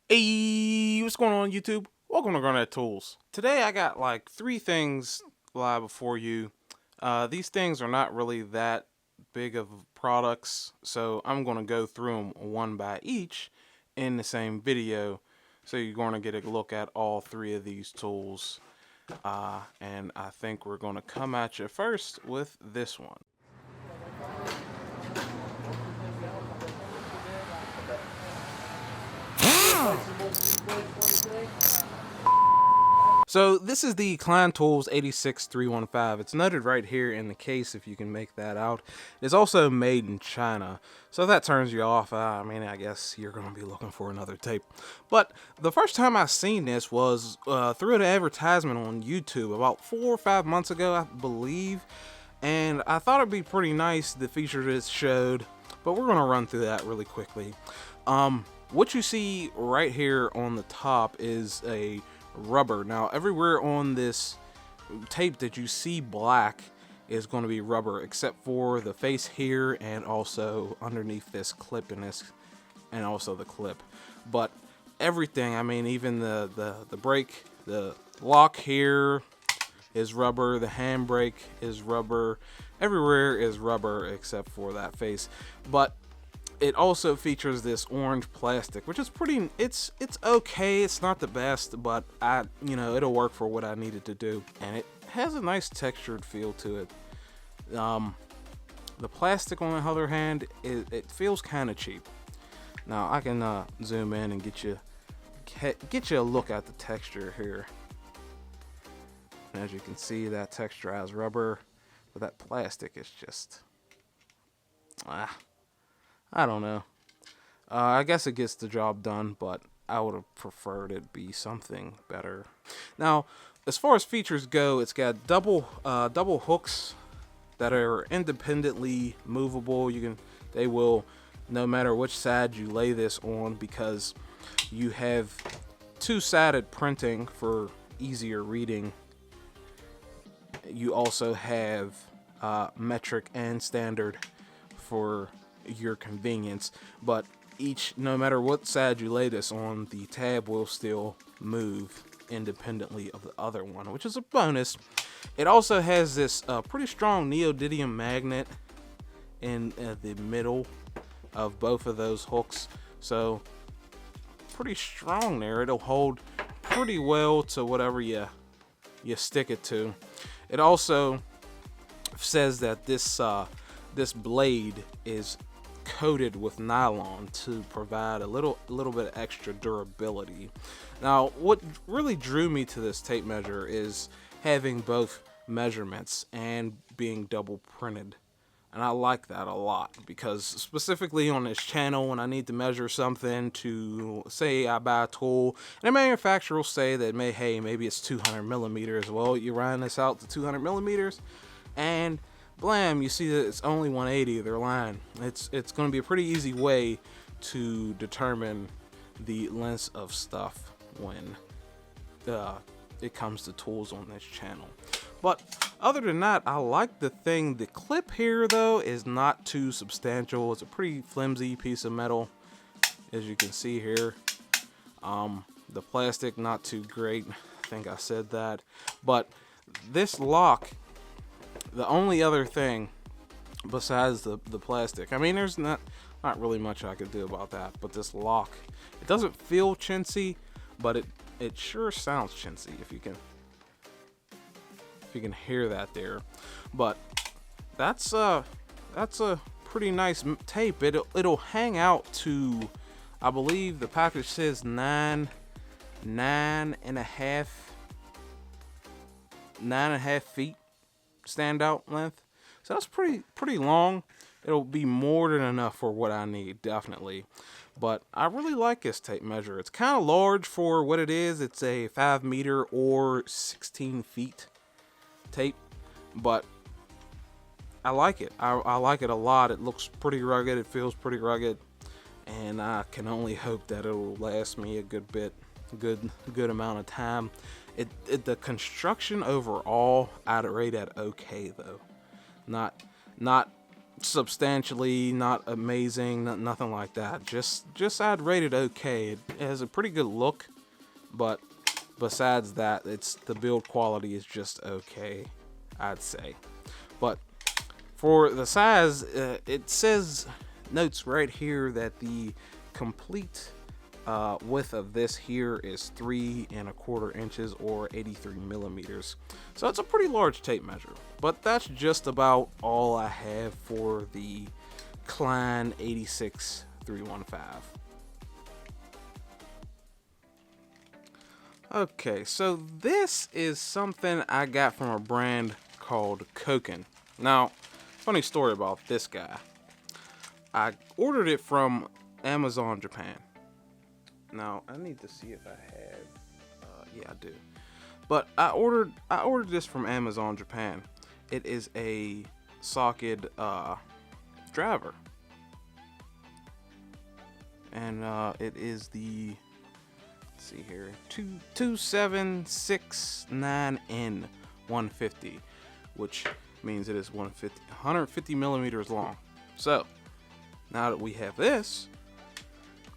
Hey, what's going on YouTube? Welcome to Garnett-Tools. Today I got like 3 things live before you. These things are not really that big of products, so I'm going to go through them one by each in the same video. So you're going to get a look at all 3 of these tools. And I think we're going to come at you first with this one. So this is the Klein Tools 86315. It's noted right here in the case if you can make that out. It's also made in China. So if that turns you off, I mean, I guess you're going to be looking for another tape. But the first time I seen this was through an advertisement on YouTube about 4 or 5 months ago, I believe. And I thought it'd be pretty nice, the feature it showed. But we're going to run through that really quickly. What you see right here on the top is a rubber. Now everywhere on this tape that you see black is going to be rubber, except for the face here and also underneath this clip in this, and also the clip. But everything, I mean, even the brake, the lock here is rubber, the handbrake is rubber, everywhere is rubber except for that face. But it also features this orange plastic, which is pretty, it's okay, it's not the best, but it'll work for what I needed to do. And it has a nice textured feel to it. The plastic, on the other hand, it feels kind of cheap. Now I can zoom in and get you a look at the texture here. And as you can see, that texture has rubber, but that plastic is just I don't know. I guess it gets the job done, but I would have preferred it be something better. Now, as far as features go, it's got double hooks that are independently movable. They will, no matter which side you lay this on, because you have 2-sided printing for easier reading. You also have metric and standard for your convenience, but no matter what side you lay this on, the tab will still move independently of the other one, which is a bonus. It also has this pretty strong neodymium magnet in the middle of both of those hooks, so pretty strong there. It'll hold pretty well to whatever you stick it to. It also says that this blade is coated with nylon to provide a little bit of extra durability. Now, what really drew me to this tape measure is having both measurements and being double printed. And I like that a lot, because specifically on this channel, when I need to measure something, to say I buy a tool and the manufacturer will say that maybe it's 200 millimeters. Well, you run this out to 200 millimeters and blam, you see that it's only 180. They're lying. It's going to be a pretty easy way to determine the length of stuff when it comes to tools on this channel. But other than that, I like the thing. The clip here, though, is not too substantial. It's a pretty flimsy piece of metal, as you can see here. The plastic, not too great. I think I said that. But this lock, the only other thing besides the plastic, I mean, there's not really much I could do about that, but this lock, it doesn't feel chintzy, but it sure sounds chintzy, if you can hear that there. But that's a pretty nice tape. It'll hang out to, I believe the package says 9.5 feet standout length, so that's pretty long. It'll be more than enough for what I need, definitely. But I really like this tape measure. It's kind of large for what it is. It's a 5 meter or 16 feet tape, but I like it. I like it a lot. It looks pretty rugged. It feels pretty rugged, and I can only hope that it'll last me a good amount of time. The construction overall, I'd rate at okay, though. Not substantially, not amazing, nothing like that. Just I'd rate it okay. It has a pretty good look, but besides that, the build quality is just okay, I'd say. But for the size, it says, notes right here that the complete width of this here is 3¼ inches or 83 millimeters. So it's a pretty large tape measure. But that's just about all I have for the Klein 86315. Okay, so this is something I got from a brand called Koken. Now, funny story about this guy. I ordered it from Amazon Japan. Now, I need to see if I have. Yeah, I do. But I ordered this from Amazon Japan. It is a socket driver, and it is the, let's see here, 2769N150, which means it is 150 millimeters long. So now that we have this,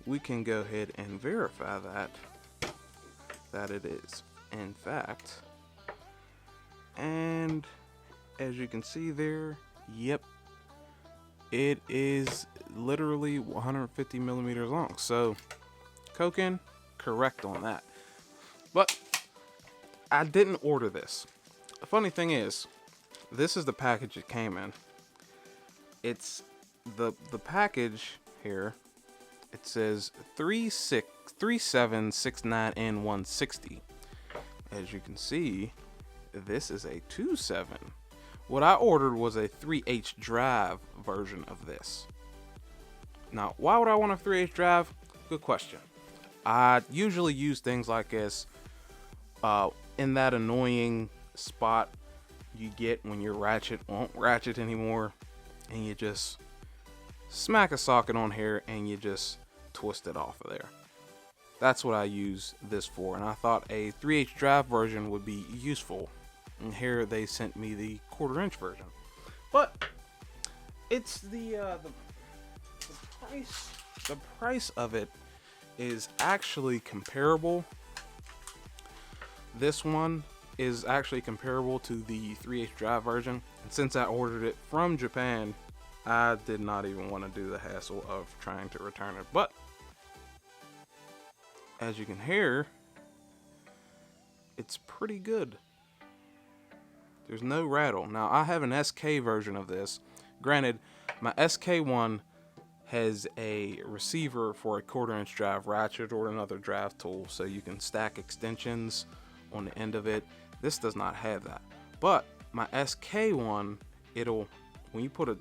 we can go ahead and verify that it is in fact. And as you can see there, yep, it is literally 150 millimeters long. So Koken, correct on that. But I didn't order this. The funny thing is, this is the package it came in. It's the package here. It says 3769N160. As you can see, this is a 2.7. What I ordered was a 3H drive version of this. Now, why would I want a 3H drive? Good question. I usually use things like this in that annoying spot you get when your ratchet won't ratchet anymore, and you just smack a socket on here and you just twist it off of there. That's what I use this for, and I thought a 3H drive version would be useful. And here they sent me the 1/4 inch version. But it's the price of it is actually comparable. This one is actually comparable to the 3H drive version. And since I ordered it from Japan, I did not even want to do the hassle of trying to return it. But as you can hear, it's pretty good. There's no rattle. Now, I have an SK version of this. Granted, my SK one has a receiver for a 1/4 inch drive ratchet or another drive tool, so you can stack extensions on the end of it. This does not have that. But my SK one, when you put a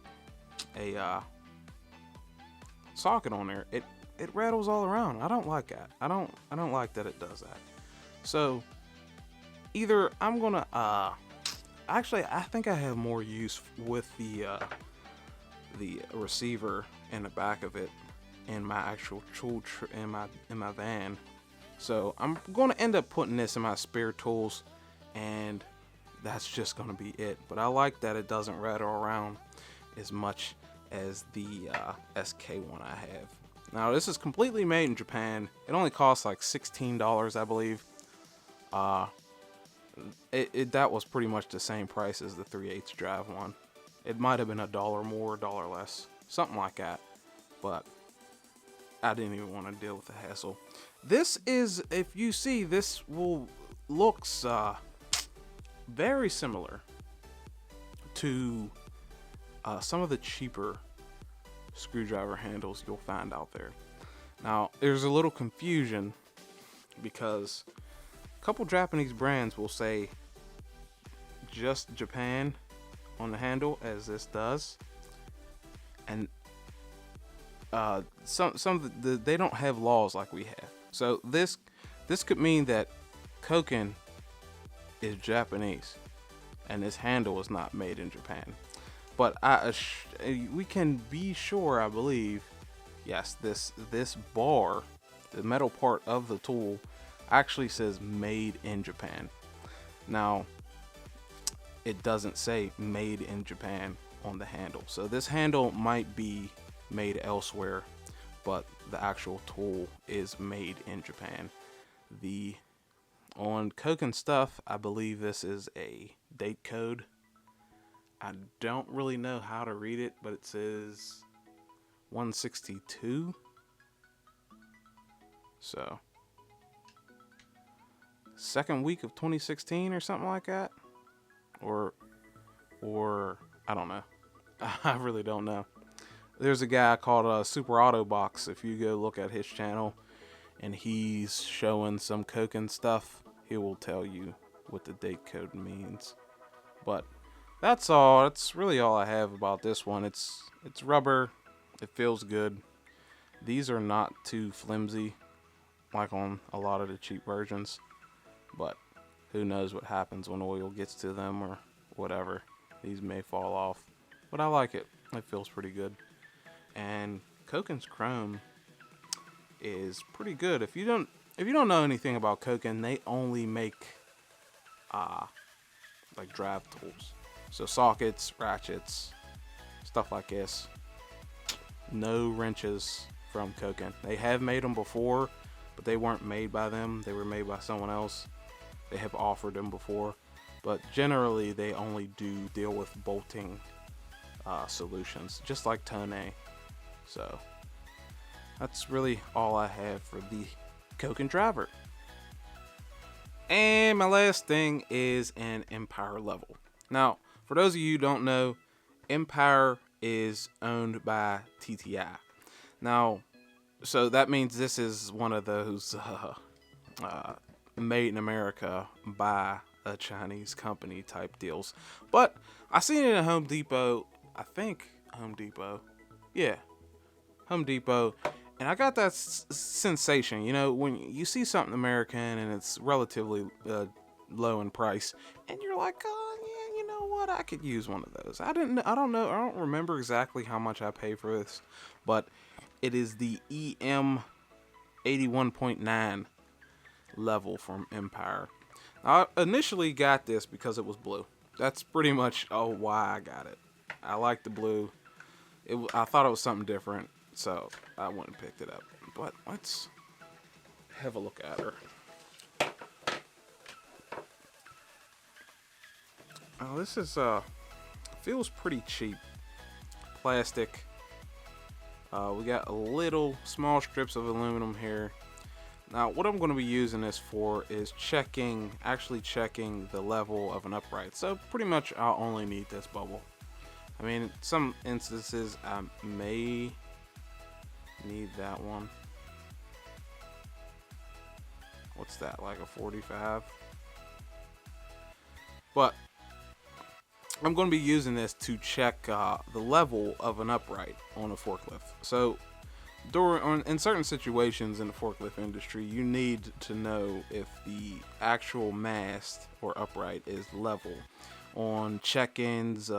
socket on there, it rattles all around. I don't like that. I don't like that it does that. So either I'm gonna actually, I think I have more use with the receiver in the back of it in my actual tool in my van. So I'm going to end up putting this in my spare tools, and that's just going to be it. But I like that it doesn't rattle around as much as the SK one I have. Now, this is completely made in Japan. It only costs like $16, I believe. That was pretty much the same price as the 3/8 drive one. It might have been $1 more, $1 less, something like that. But I didn't even want to deal with the hassle. This is, if you see, this looks very similar to some of the cheaper screwdriver handles you'll find out there. Now, there's a little confusion because a couple Japanese brands will say just Japan on the handle, as this does, and some of they don't have laws like we have. So this could mean that Koken is Japanese and this handle is not made in Japan. But we can be sure, I believe, yes, this bar, the metal part of the tool, actually says made in Japan. Now, it doesn't say made in Japan on the handle. So this handle might be made elsewhere, but the actual tool is made in Japan. The On Koken stuff, I believe this is a date code. I don't really know how to read it, but it says 162. So, second week of 2016 or something like that, or I don't know. I really don't know. There's a guy called Super Auto Box. If you go look at his channel, and he's showing some Koken stuff, he will tell you what the date code means. But that's all. That's really all I have about this one. It's rubber. It feels good. These are not too flimsy like on a lot of the cheap versions, but who knows what happens when oil gets to them or whatever. These may fall off, but I like it. It feels pretty good. And Koken's chrome is pretty good. If you don't know anything about Koken, they only make like drive tools, so sockets, ratchets, stuff like this. No wrenches from Koken. They have made them before, but they weren't made by them. They were made by someone else. They have offered them before, but generally they only do deal with bolting solutions, just like Tone. So that's really all I have for the Koken driver. And my last thing is an Empire level. Now, for those of you who don't know, Empire is owned by TTI. Now, so that means this is one of those made in America by a Chinese company type deals. But I seen it at Home Depot. I think Home Depot. Yeah, Home Depot. And I got that sensation, you know, when you see something American and it's relatively low in price, and you're like, oh yeah, you know what, I could use one of those. I don't remember exactly how much I paid for this, but it is the EM 81.9 level from Empire. I initially got this because it was blue. That's pretty much why I got it. I like the blue. I thought it was something different, so I went and picked it up. But let's have a look at her. Oh, this is feels pretty cheap. Plastic. We got a little small strips of aluminum here. Now, what I'm going to be using this for is actually checking the level of an upright. So pretty much I'll only need this bubble. I mean, in some instances I may need that one. What's that, like a 45? But I'm going to be using this to check the level of an upright on a forklift. So in certain situations in the forklift industry, you need to know if the actual mast or upright is level. On check-ins,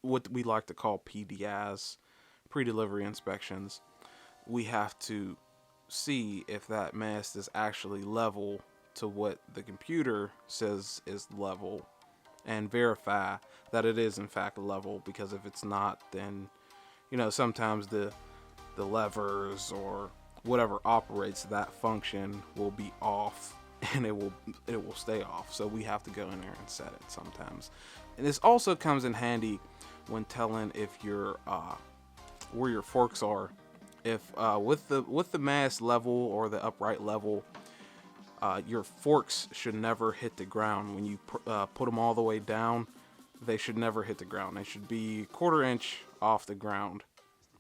what we like to call PDIs, pre-delivery inspections, we have to see if that mast is actually level to what the computer says is level, and verify that it is in fact level, because if it's not, then you know, sometimes the levers or whatever operates that function will be off, and it will stay off. So we have to go in there and set it sometimes. And this also comes in handy when telling if your where your forks are. If with the mast level or the upright level, your forks should never hit the ground. When you put them all the way down, they should never hit the ground. They should be 1/4 inch off the ground.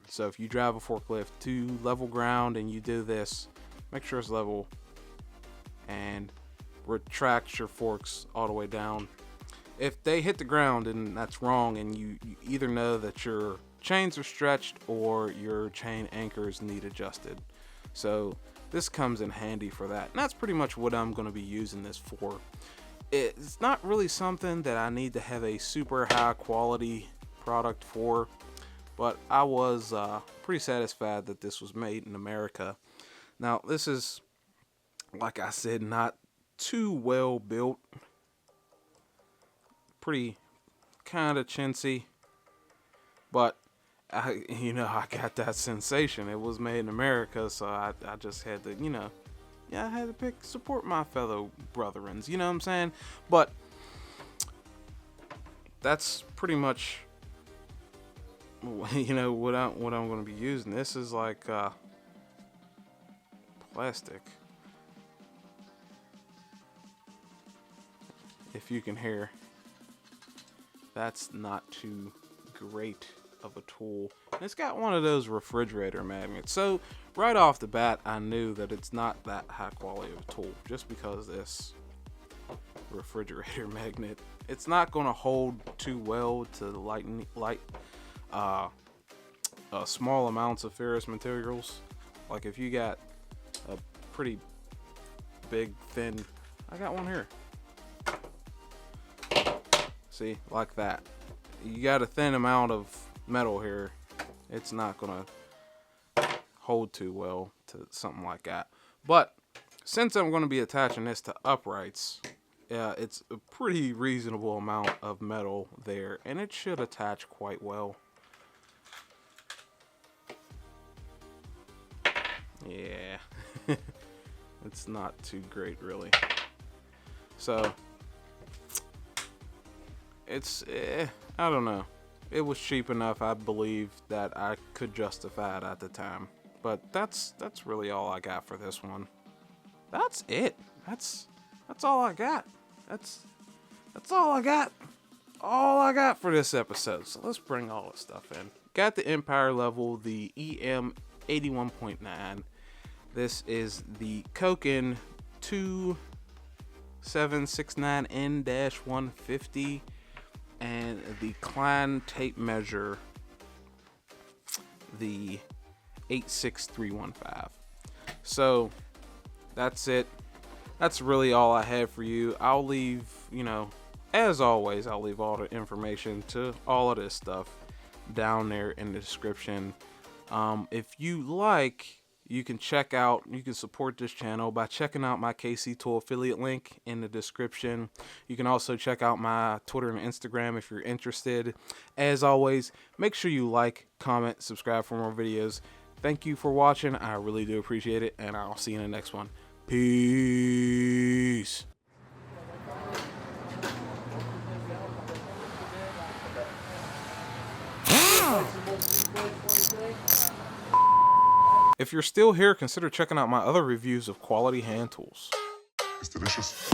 So if you drive a forklift to level ground and you do this, make sure it's level, and retract your forks all the way down. If they hit the ground and that's wrong, and you either know that your chains are stretched or your chain anchors need adjusted. So this comes in handy for that. And that's pretty much what I'm going to be using this for. It's not really something that I need to have a super high quality product for, but I was pretty satisfied that this was made in America. Now, this is, like I said, not too well built. Pretty kind of chintzy. But I got that sensation. It was made in America, so I just had to, I had to support my fellow brethrens. You know what I'm saying? But that's pretty much, what I'm going to be using. This is like plastic. If you can hear, that's not too great of a tool. And it's got one of those refrigerator magnets. So right off the bat, I knew that it's not that high quality of a tool, just because this refrigerator magnet, it's not going to hold too well to light small amounts of ferrous materials. Like if you got a pretty big thin, I got one here. See, like that. You got a thin amount of metal here, it's not gonna hold too well to something like that. But since I'm going to be attaching this to uprights, it's a pretty reasonable amount of metal there, and it should attach quite well. Yeah, it's not too great really. So it's I don't know. It was cheap enough, I believe, that I could justify it at the time. But that's really all I got for this one. That's it. That's all I got. That's all I got. All I got for this episode. So let's bring all this stuff in. Got the Empire level, the EM 81.9. This is the Koken 2769N-150. And the Klein tape measure, the 86315. So that's it. That's really all I have for you. I'll leave, as always, I'll leave all the information to all of this stuff down there in the description. If you like, you can support this channel by checking out my KC Tool affiliate link in the description. You can also check out my Twitter and Instagram if you're interested. As always, make sure you like, comment, subscribe for more videos. Thank you for watching. I really do appreciate it, and I'll see you in the next one. Peace. If you're still here, consider checking out my other reviews of quality hand tools. It's delicious.